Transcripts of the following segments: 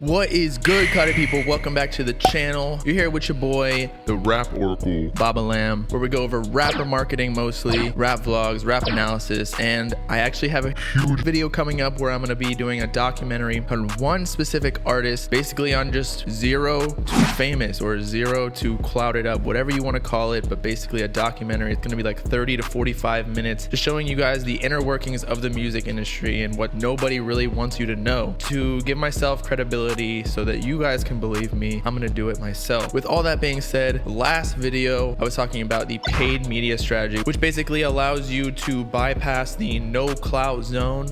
What is good, Cardi people? Welcome back to the channel. You're here with your boy, the Rap Oracle, Baba Lamb, where we go over rapper marketing mostly, rap vlogs, rap analysis, and I actually have a huge video coming up where I'm going to be doing a documentary on one specific artist, basically on just zero to famous or zero to clouded up, whatever you want to call it, but basically a documentary. It's going to be like 30 to 45 minutes, just showing you guys the inner workings of the music industry and what nobody really wants you to know. To give myself credibility so that you guys can believe me, I'm gonna do it myself. With all that being said, last video I was talking about the paid media strategy, which basically allows you to bypass the no clout zone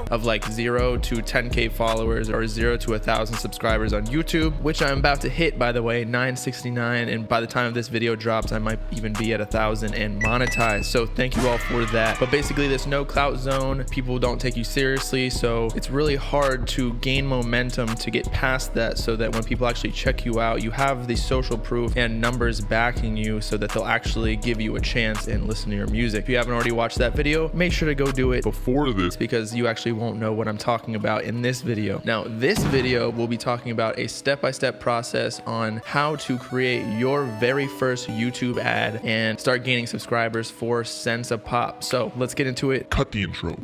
of like 0 to 10k followers or 0 to 1,000 subscribers on YouTube, which I'm about to hit, by the way, 969, and by the time this video drops I might even be at 1,000 and monetized. So thank you all for that. But basically this no clout zone, people don't take you seriously, so it's really hard to gain momentum to get past that, so that when people actually check you out, you have the social proof and numbers backing you so that they'll actually give you a chance and listen to your music. If you haven't already watched that video, make sure to go do it before this, because you actually won't know what I'm talking about in this video. Now, this video will be talking about a step-by-step process on how to create your very first YouTube ad and start gaining subscribers for cents a pop. So let's get into it. Cut the intro.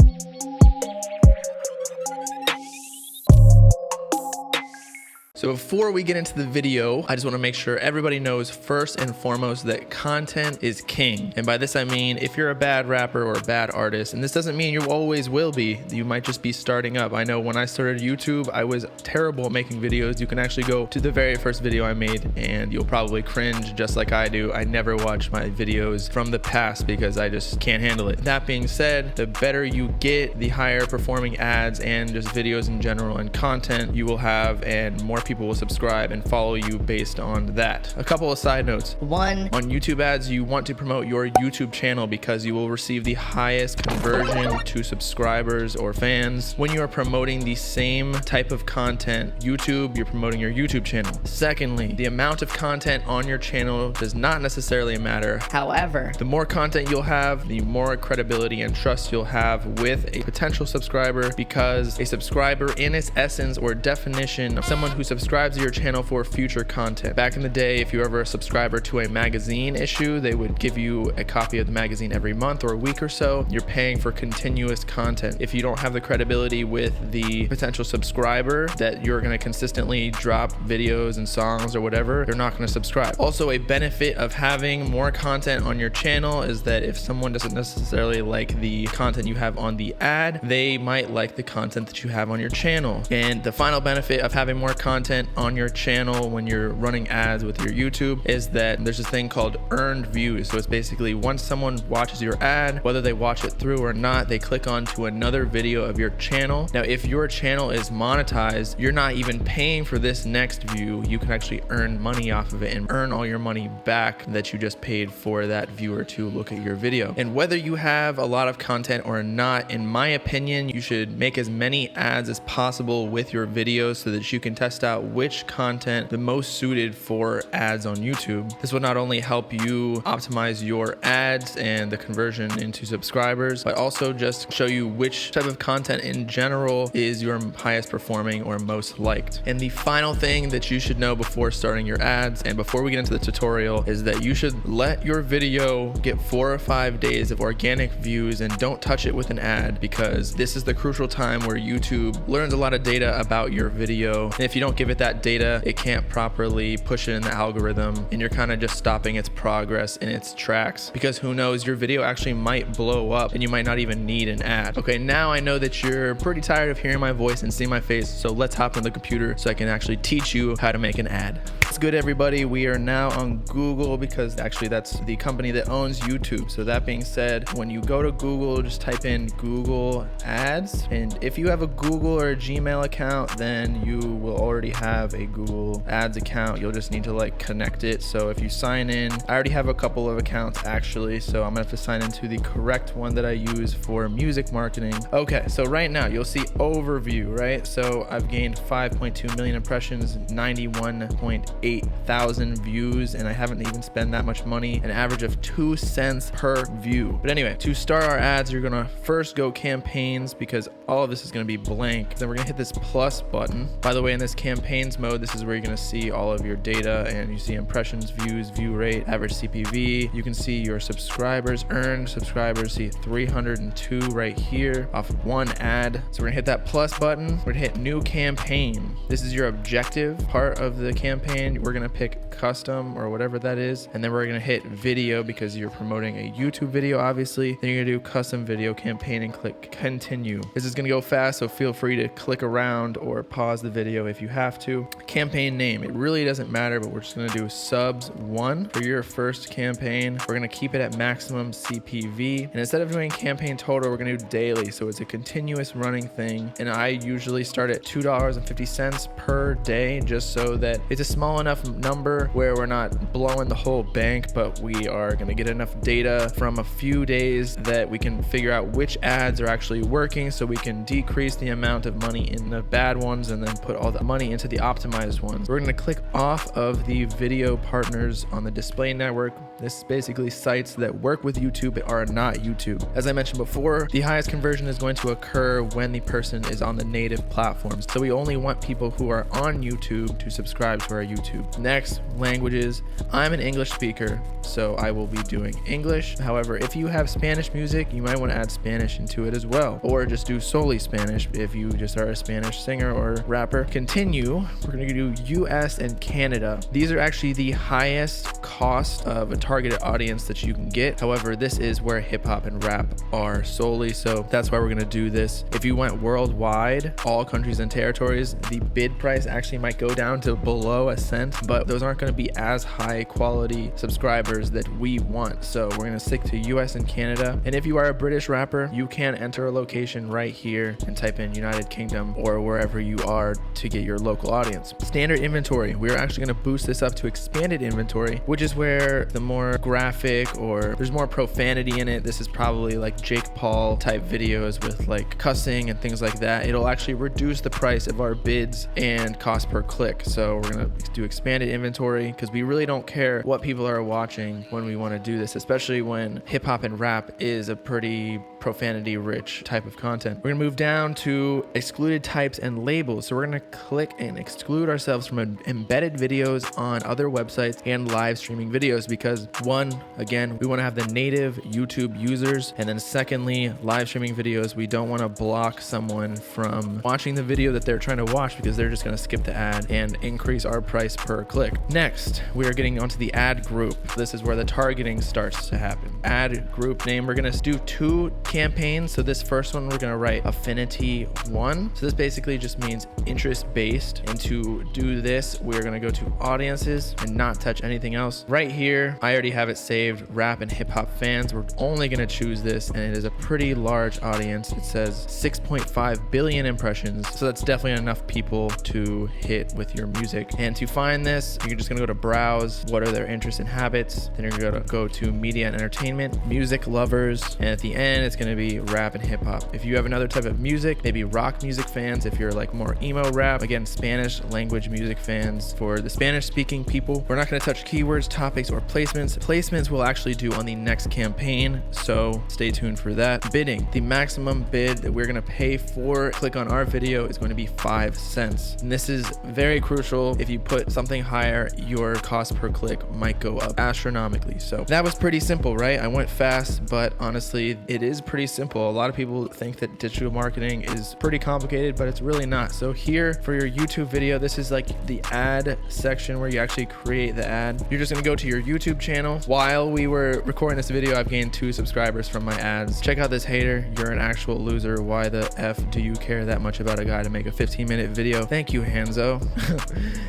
So before we get into the video, I just want to make sure everybody knows first and foremost that content is king. And by this I mean, if you're a bad rapper or a bad artist, and this doesn't mean you always will be, you might just be starting up. I know when I started YouTube, I was terrible at making videos. You can actually go to the very first video I made and you'll probably cringe just like I do. I never watch my videos from the past because I just can't handle it. That being said, the better you get, the higher performing ads and just videos in general and content you will have, and more people will subscribe and follow you based on that. A couple of side notes. One, on YouTube ads, you want to promote your YouTube channel because you will receive the highest conversion to subscribers or fans. When you are promoting the same type of content, YouTube, you're promoting your YouTube channel. Secondly, the amount of content on your channel does not necessarily matter. However, the more content you'll have, the more credibility and trust you'll have with a potential subscriber, because a subscriber in its essence or definition of someone who subscribes to your channel for future content. Back in the day, if you were ever a subscriber to a magazine issue, they would give you a copy of the magazine every month or a week or so. You're paying for continuous content. If you don't have the credibility with the potential subscriber that you're going to consistently drop videos and songs or whatever, they're not going to subscribe. Also, a benefit of having more content on your channel is that if someone doesn't necessarily like the content you have on the ad, they might like the content that you have on your channel. And the final benefit of having more content on your channel when you're running ads with your YouTube is that there's this thing called earned views. So it's basically once someone watches your ad, whether they watch it through or not, they click on to another video of your channel. Now, if your channel is monetized, you're not even paying for this next view. You can actually earn money off of it and earn all your money back that you just paid for that viewer to look at your video. And whether you have a lot of content or not, in my opinion, you should make as many ads as possible with your videos so that you can test out which content the most suited for ads on YouTube. This will not only help you optimize your ads and the conversion into subscribers, but also just show you which type of content in general is your highest performing or most liked. And the final thing that you should know before starting your ads and before we get into the tutorial is that you should let your video get 4 or 5 days of organic views and don't touch it with an ad, because this is the crucial time where YouTube learns a lot of data about your video. And if you don't give it that data, it can't properly push it in the algorithm, and you're kind of just stopping its progress in its tracks, because who knows, your video actually might blow up and you might not even need an ad. Okay, now I know that you're pretty tired of hearing my voice and seeing my face, so let's hop on the computer so I can actually teach you how to make an ad. What's good, everybody? We are now on Google, because actually that's the company that owns YouTube. So that being said, when you go to Google, just type in Google Ads, and if you have a Google or a Gmail account, then you will already have a Google Ads account. You'll just need to like connect it. So if you sign in, I already have a couple of accounts actually, so I'm gonna have to sign into the correct one that I use for music marketing. Okay, so right now you'll see overview, right? So I've gained 5.2 million impressions, 91.8 8,000 views, and I haven't even spent that much money, an average of 2 cents per view. But anyway, to start our ads, you're gonna first go campaigns, because all of this is gonna be blank. Then we're gonna hit this plus button. By the way, in this campaigns mode, this is where you're gonna see all of your data, and you see impressions, views, view rate, average CPV. You can see your subscribers, earned subscribers, see 302 right here off of one ad. So we're gonna hit that plus button. We're gonna hit new campaign. This is your objective part of the campaign. We're gonna pick custom or whatever that is, and then we're gonna hit video because you're promoting a YouTube video, obviously. Then you're gonna do custom video campaign and click continue. This is gonna go fast, so feel free to click around or pause the video if you have to. Campaign name, it really doesn't matter, but we're just gonna do subs 1 for your first campaign. We're gonna keep it at maximum CPV, and instead of doing campaign total, we're gonna do daily, so it's a continuous running thing. And I usually start at $2.50 per day, just so that it's a small enough number where we're not blowing the whole bank, but we are gonna get enough data from a few days that we can figure out which ads are actually working, so we can decrease the amount of money in the bad ones and then put all the money into the optimized ones. We're gonna click off of the video partners on the display network. This is basically sites that work with YouTube but are not YouTube. As I mentioned before, the highest conversion is going to occur when the person is on the native platforms. So we only want people who are on YouTube to subscribe to our YouTube. Next, languages. I'm an English speaker, so I will be doing English. However, if you have Spanish music, you might want to add Spanish into it as well, or just do solely Spanish if you just are a Spanish singer or rapper. Continue. We're going to do US and Canada. These are actually the highest cost of a targeted audience that you can get. However, this is where hip hop and rap are solely, so that's why we're going to do this. If you went worldwide, all countries and territories, the bid price actually might go down to below a cent, but those aren't going to be as high quality subscribers that we want. So we're going to stick to US and Canada. And if you are a British rapper, you can enter a location right here and type in United Kingdom or wherever you are to get your local audience. Standard inventory. We're actually going to boost this up to expanded inventory, which is where the more graphic or there's more profanity in it. This is probably like Jake Paul type videos with like cussing and things like that. It'll actually reduce the price of our bids and cost per click. So we're going to do expanded inventory because we really don't care what people are watching when we want to do this, especially when hip hop and rap is a pretty profanity rich type of content. We're gonna move down to excluded types and labels. So we're gonna click and exclude ourselves from embedded videos on other websites and live streaming videos because one, again, we wanna have the native YouTube users, and then secondly, live streaming videos, we don't wanna block someone from watching the video that they're trying to watch because they're just gonna skip the ad and increase our price per click. Next, we are getting onto the ad group. This is where the targeting starts to happen. Ad group name, we're gonna do 2 campaigns. So this first one, we're gonna write affinity 1. So this basically just means interest based. And to do this, we're gonna go to audiences and not touch anything else. Right here, I already have it saved, rap and hip hop fans. We're only gonna choose this, and it is a pretty large audience. It says 6.5 billion impressions. So that's definitely enough people to hit with your music. And to find this, you're just gonna go to browse, what are their interests and habits. Then you're gonna go to media and entertainment, music lovers, and at the end, it's gonna be rap and hip hop. If you have another type of music, maybe rock music fans, if you're like more emo rap, again, Spanish language music fans for the Spanish speaking people. We're not gonna touch keywords, topics, or placements. Placements we'll actually do on the next campaign, so stay tuned for that. Bidding, the maximum bid that we're gonna pay for click on our video is going to be 5 cents. And this is very crucial. If you put something higher, your cost per click might go up astronomically. So that was pretty simple, right? I went fast, but honestly, it is pretty simple. A lot of people think that digital marketing is pretty complicated, but it's really not. So here for your YouTube video, this is like the ad section where you actually create the ad. You're just gonna go to your YouTube channel. While we were recording this video, I've gained 2 subscribers from my ads. Check out this hater. You're an actual loser. Why the F do you care that much about a guy to make a 15-minute video? Thank you, Hanzo.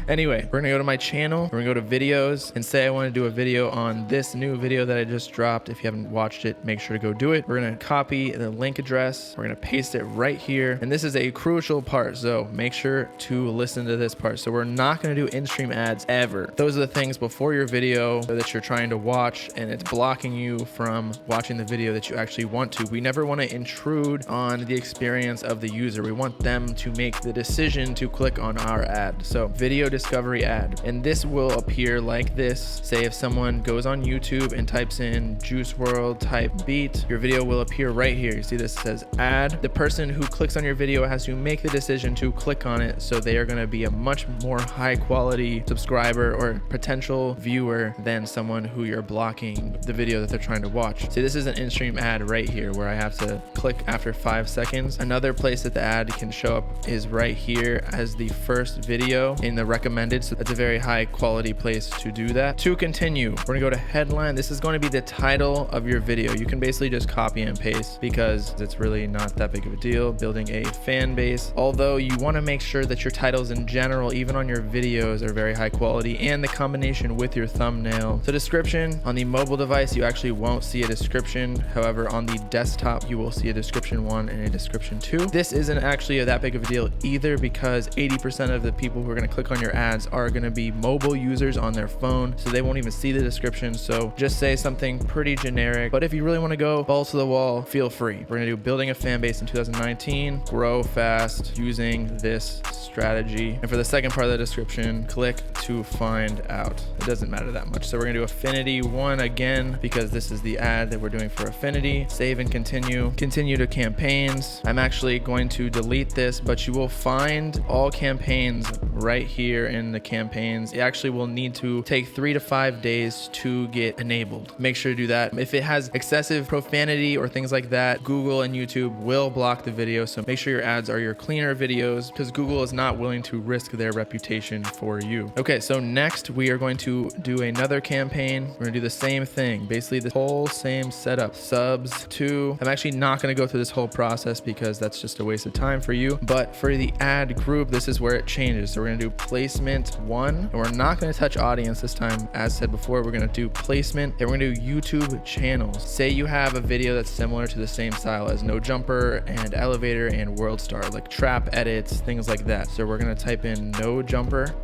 Anyway, we're gonna go to my channel. We're gonna go to videos and say I wanna do a video on this new video that I just dropped. dropped. If you haven't watched it, make sure to go do it. We're gonna copy the link address. We're gonna paste it right here. And this is a crucial part, so make sure to listen to this part. So we're not gonna do in-stream ads ever. Those are the things before your video that you're trying to watch and it's blocking you from watching the video that you actually want to. We never wanna intrude on the experience of the user. We want them to make the decision to click on our ad. So video discovery ad. And this will appear like this. Say if someone goes on YouTube and types in Juice WRLD type beat, your video will appear right here. You see this says ad. The person who clicks on your video has to make the decision to click on it, so they are going to be a much more high quality subscriber or potential viewer than someone who you're blocking the video that they're trying to watch. See, this is an in-stream ad right here where I have to click after 5 seconds. Another place that the ad can show up is right here as the first video in the recommended. So it's a very high quality place to do that. To continue, we're gonna go to headline. This is going to be the title of your video. You can basically just copy and paste because it's really not that big of a deal. Building a fan base. Although you want to make sure that your titles in general, even on your videos, are very high quality, and the combination with your thumbnail. So description, on the mobile device, you actually won't see a description. However, on the desktop, you will see a description 1 and a description 2. This isn't actually that big of a deal either because 80% of the people who are going to click on your ads are going to be mobile users on their phone, so they won't even see the description. So just say something pretty generic, but if you really want to go balls to the wall, feel free. We're going to do building a fan base in 2019, grow fast using this strategy. And for the second part of the description, click to find out. It doesn't matter that much. So we're going to do affinity 1 again because this is the ad that we're doing for affinity. Save and continue. Continue to campaigns. I'm actually going to delete this, but you will find all campaigns right here in the campaigns. It actually will need to take 3 to 5 days to get enabled. Make sure to do that. If it has excessive profanity or things like that, Google and YouTube will block the video. So make sure your ads are your cleaner videos because Google is not willing to risk their reputation for you. Okay, so next we are going to do another campaign. We're gonna do the same thing, basically the whole same setup. Subs 2. I'm actually not gonna go through this whole process because that's just a waste of time for you. But for the ad group, this is where it changes. So we're gonna do placement 1, and we're not gonna touch audience this time. As said before, we're gonna do placement, and we're gonna do YouTube channels. Say you have a video that's similar to the same style as No Jumper and Elevator and World Star, like trap edits, things like that. So we're gonna type in No Jumper.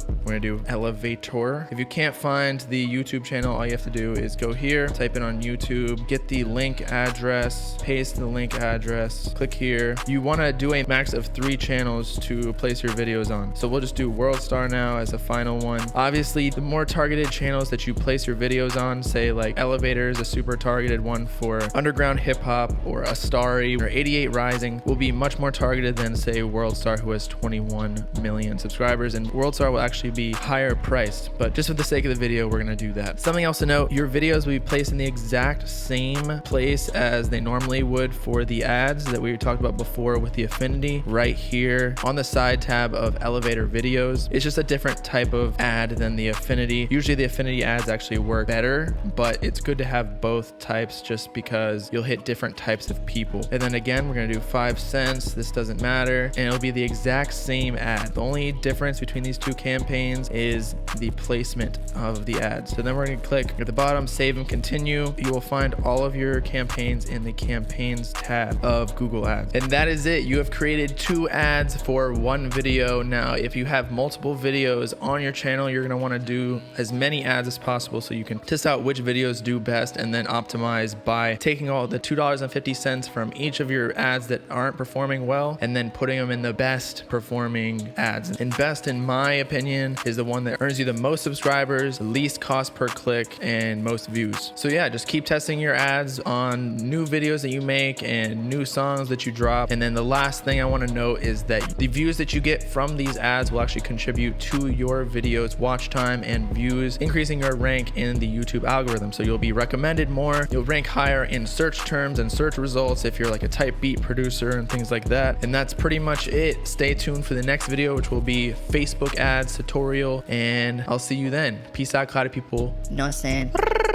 We're gonna do Elevator. If you can't find the YouTube channel, all you have to do is go here, type it on YouTube, get the link address, paste the link address, click here. You wanna do a max of 3 channels to place your videos on. So we'll just do World Star now as a final one. Obviously, the more targeted channels that you place your videos on, say like Elevator is a super targeted one for underground hip hop, or a Starry or 88 Rising will be much more targeted than say World Star, who has 21 million subscribers, and World Star will actually be higher priced, but just for the sake of the video, we're gonna do that. Something else to note, your videos will be placed in the exact same place as they normally would for the ads that we talked about before with the affinity, right here on the side tab of Elevator videos. It's just a different type of ad than the affinity. Usually the affinity ads actually work better, but it's good to have both types just because you'll hit different types of people. And then again, we're gonna do 5 cents. This doesn't matter, and it'll be the exact same ad. The only difference between these two campaigns is the placement of the ads. So then we're going to click at the bottom, save and continue. You will find all of your campaigns in the campaigns tab of Google Ads. And that is it. You have created 2 ads for 1 video. Now, if you have multiple videos on your channel, you're going to want to do as many ads as possible so you can test out which videos do best and then optimize by taking all the $2.50 from each of your ads that aren't performing well and then putting them in the best performing ads. And best, in my opinion, is the one that earns you the most subscribers, the least cost per click, and most views. So yeah, just keep testing your ads on new videos that you make and new songs that you drop. And then the last thing I want to note is that the views that you get from these ads will actually contribute to your videos watch time and views, increasing your rank in the YouTube algorithm. So you'll be recommended more, you'll rank higher in search terms and search results if you're like a type beat producer and things like that. And that's pretty much it. Stay tuned for the next video, which will be Facebook ads tutorial, and I'll see you then. Peace out, cloudy people. No saying.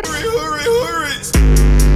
Hurry, hurry, hurry.